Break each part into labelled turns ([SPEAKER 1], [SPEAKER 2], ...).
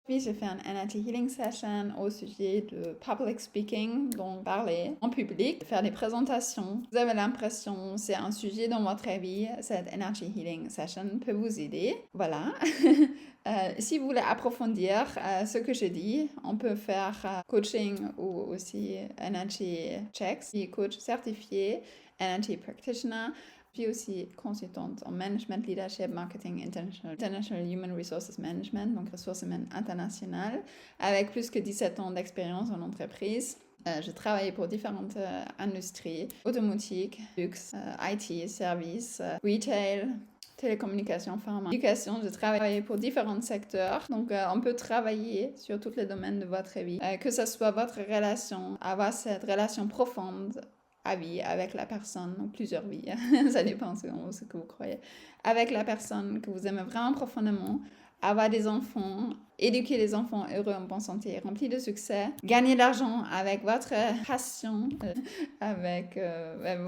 [SPEAKER 1] Puis j'ai fait un Energy Healing Session au sujet de public speaking, donc parler en public, faire des présentations. Vous avez l'impression que c'est un sujet dans votre vie, cette Energy Healing Session peut vous aider. Voilà. Si vous voulez approfondir ce que je dis, on peut faire coaching ou aussi Energy Checks, coach certifié, Energy Practitioner, puis aussi consultante en management, leadership, marketing, international human resources management, donc ressources humaines internationales, avec plus que 17 ans d'expérience en entreprise. J'ai travaillé pour différentes industries, automotive, luxe, IT, services, retail, télécommunications, pharma, éducation. J'ai travaillé pour différents secteurs. Donc, on peut travailler sur tous les domaines de votre vie. Que ce soit votre relation, avoir cette relation profonde à vie avec la personne, ou plusieurs vies, ça dépend de ce que vous croyez, avec la personne que vous aimez vraiment profondément, avoir des enfants, éduquer les enfants heureux, en bonne santé, remplis de succès, gagner de l'argent avec votre passion, avec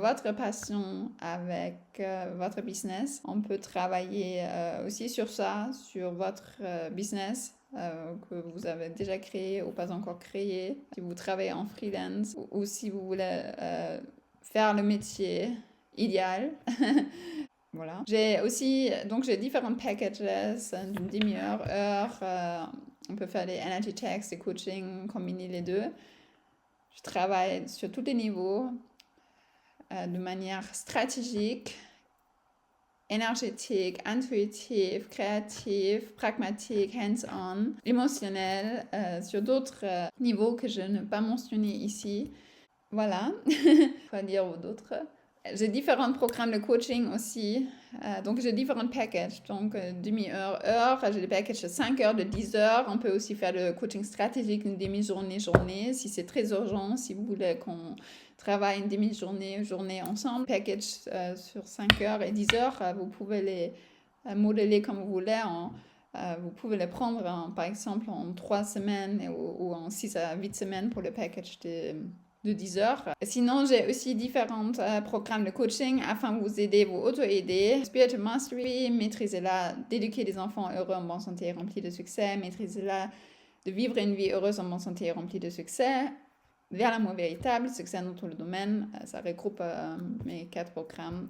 [SPEAKER 1] votre passion, avec votre business. On peut travailler aussi sur ça, sur votre business que vous avez déjà créé ou pas encore créé. Si vous travaillez en freelance ou si vous voulez faire le métier idéal. Voilà. J'ai aussi, donc j'ai différents packages d'une demi-heure. On peut faire des energy checks, des coaching, combiner les deux. Je travaille sur tous les niveaux de manière stratégique, énergétique, intuitive, créative, pragmatique, hands-on, émotionnel, sur d'autres niveaux que je ne vais pas mentionner ici. Voilà, quoi dire d'autres. J'ai différents programmes de coaching aussi. Donc, j'ai différents packages. Donc, demi-heure, heure. J'ai des packages de 5 heures, de 10 heures. On peut aussi faire le coaching stratégique une demi-journée, journée. Si c'est très urgent, si vous voulez qu'on travaille une demi-journée, journée ensemble. Package sur 5 heures et 10 heures. Vous pouvez les modeler comme vous voulez. Vous pouvez les prendre, par exemple, en 3 semaines ou en 6 à 8 semaines pour le package de 10 heures. Sinon, j'ai aussi différents programmes de coaching afin de vous aider, vous auto-aider. Spiritual Mastery, maîtrisez-la d'éduquer des enfants heureux, en bonne santé et remplis de succès. Maîtrisez-la de vivre une vie heureuse, en bonne santé et remplie de succès. Vers l'amour véritable, succès dans tout le domaine. Ça regroupe mes 4 programmes,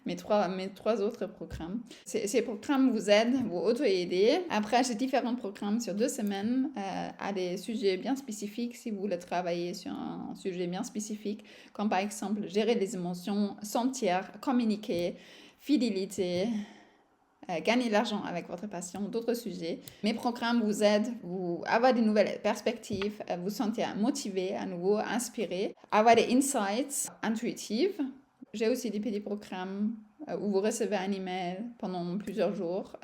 [SPEAKER 1] mes trois autres programmes. Ces programmes vous aident, vous auto-aider. Après, j'ai différents programmes sur 2 semaines à des sujets bien spécifiques si vous voulez travailler sur un sujet bien spécifique, comme par exemple gérer les émotions, sentir, communiquer, fidélité, gagner de l'argent avec votre passion, d'autres sujets. Mes programmes vous aident, vous avoir de nouvelles perspectives, vous sentir motivé, à nouveau inspiré, avoir des insights intuitifs. J'ai aussi des petits programmes où vous recevez un email pendant plusieurs jours,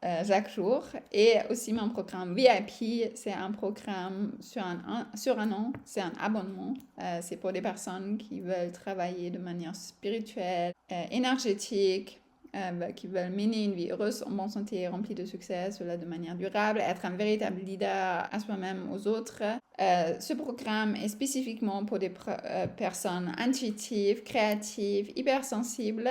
[SPEAKER 1] chaque jour. Et aussi mon programme VIP, c'est un programme sur un an, c'est un abonnement. C'est pour des personnes qui veulent travailler de manière spirituelle, énergétique, qui veulent mener une vie heureuse, en bonne santé, remplie de succès, cela de manière durable, être un véritable leader à soi-même, aux autres. Ce programme est spécifiquement pour des personnes intuitives, créatives, hypersensibles,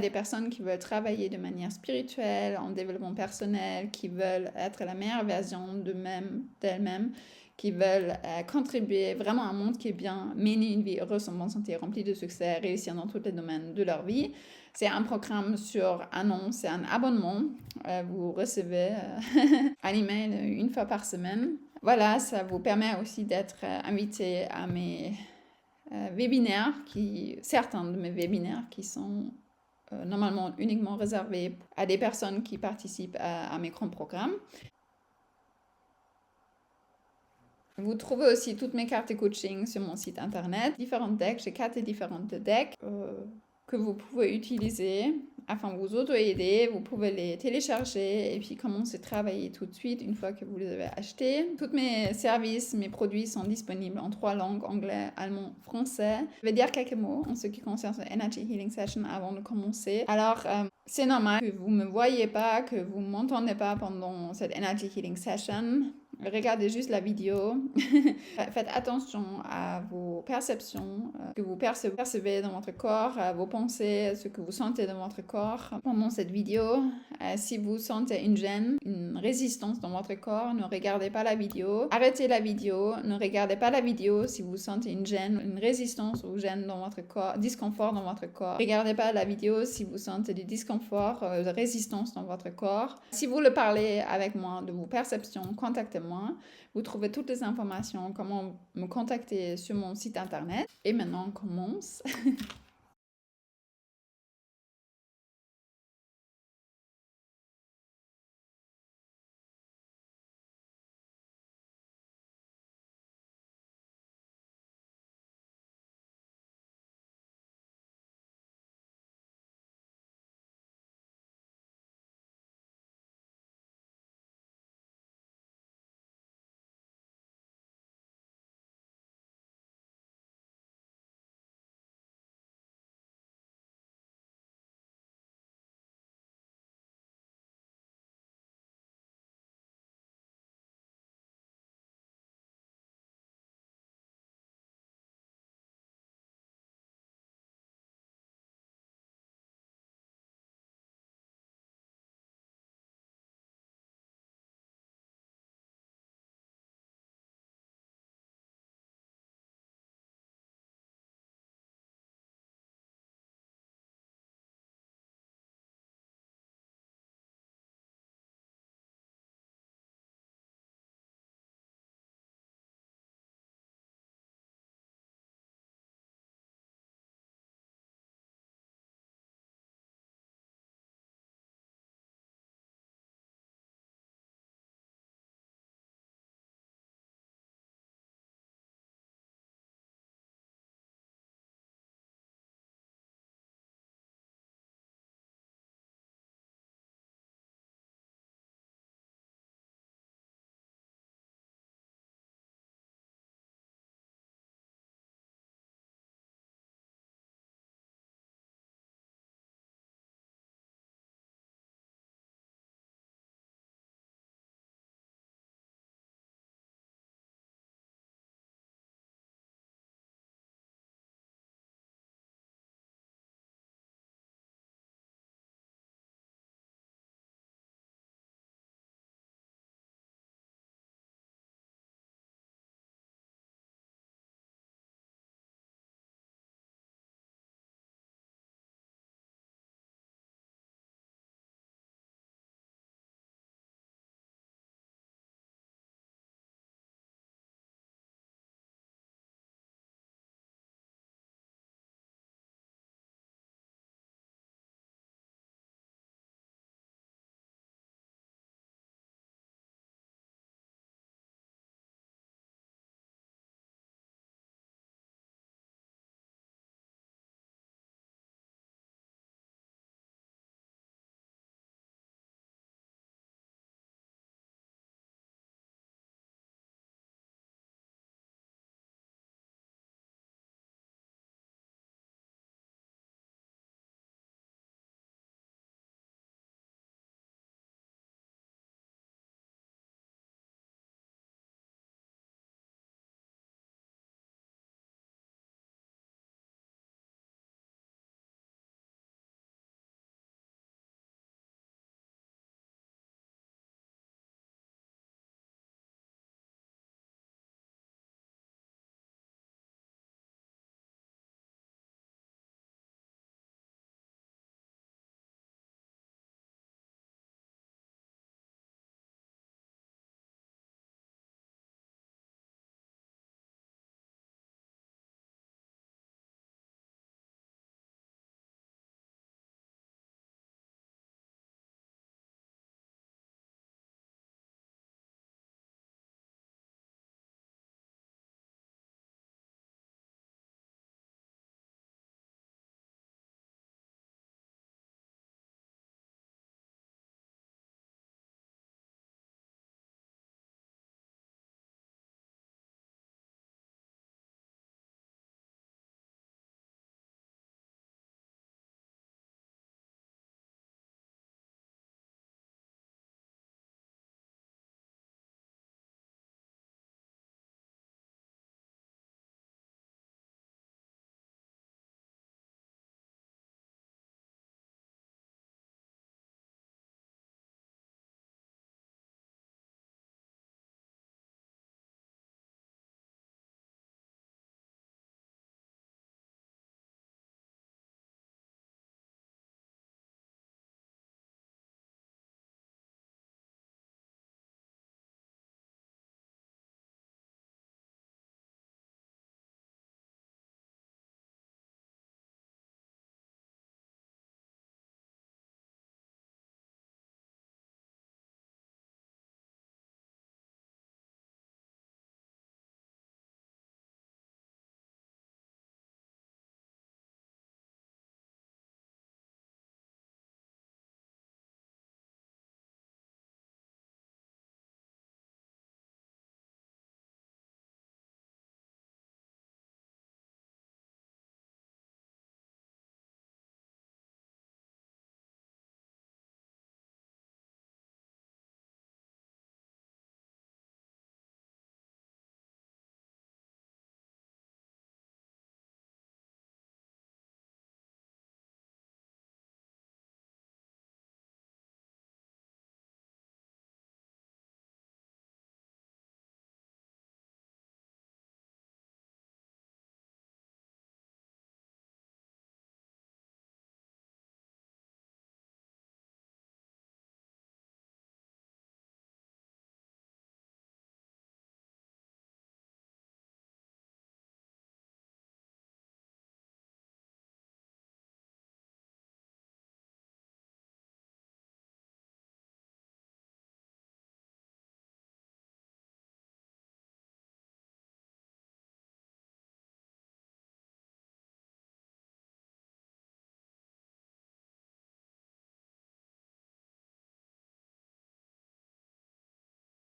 [SPEAKER 1] des personnes qui veulent travailler de manière spirituelle, en développement personnel, qui veulent être la meilleure version d'elles-mêmes, qui veulent contribuer vraiment à un monde qui est bien, mener une vie heureuse, en bonne santé, remplie de succès, réussir dans tous les domaines de leur vie. C'est un programme sur un an, c'est un abonnement. Vous recevez un email une fois par semaine. Voilà, ça vous permet aussi d'être invité à mes webinaires, certains de mes webinaires qui sont normalement uniquement réservés à des personnes qui participent à mes grands programmes. Vous trouvez aussi toutes mes cartes de coaching sur mon site internet. Différentes decks, j'ai 4 différentes decks que vous pouvez utiliser afin de vous auto-aider. Vous pouvez les télécharger et puis commencer à travailler tout de suite une fois que vous les avez achetés. Tous mes services, mes produits sont disponibles en 3 langues, anglais, allemand, français. Je vais dire quelques mots en ce qui concerne cette Energy Healing Session avant de commencer. Alors, c'est normal que vous ne me voyez pas, que vous ne m'entendez pas pendant cette Energy Healing Session. regardez juste la vidéo. Faites attention à vos perceptions, que vous percevez dans votre corps, à vos pensées, ce que vous sentez dans votre corps pendant cette vidéo. Si vous sentez une gêne, une résistance dans votre corps, ne regardez pas la vidéo. Arrêtez la vidéo, ne regardez pas la vidéo si vous sentez une gêne, une résistance ou gêne dans votre corps, disconfort dans votre corps. Regardez pas la vidéo si vous sentez du disconfort, de résistance dans votre corps. Si vous le parlez avec moi de vos perceptions, contactez-moi. Vous trouvez toutes les informations, comment me contacter sur mon site internet. Et maintenant, on commence.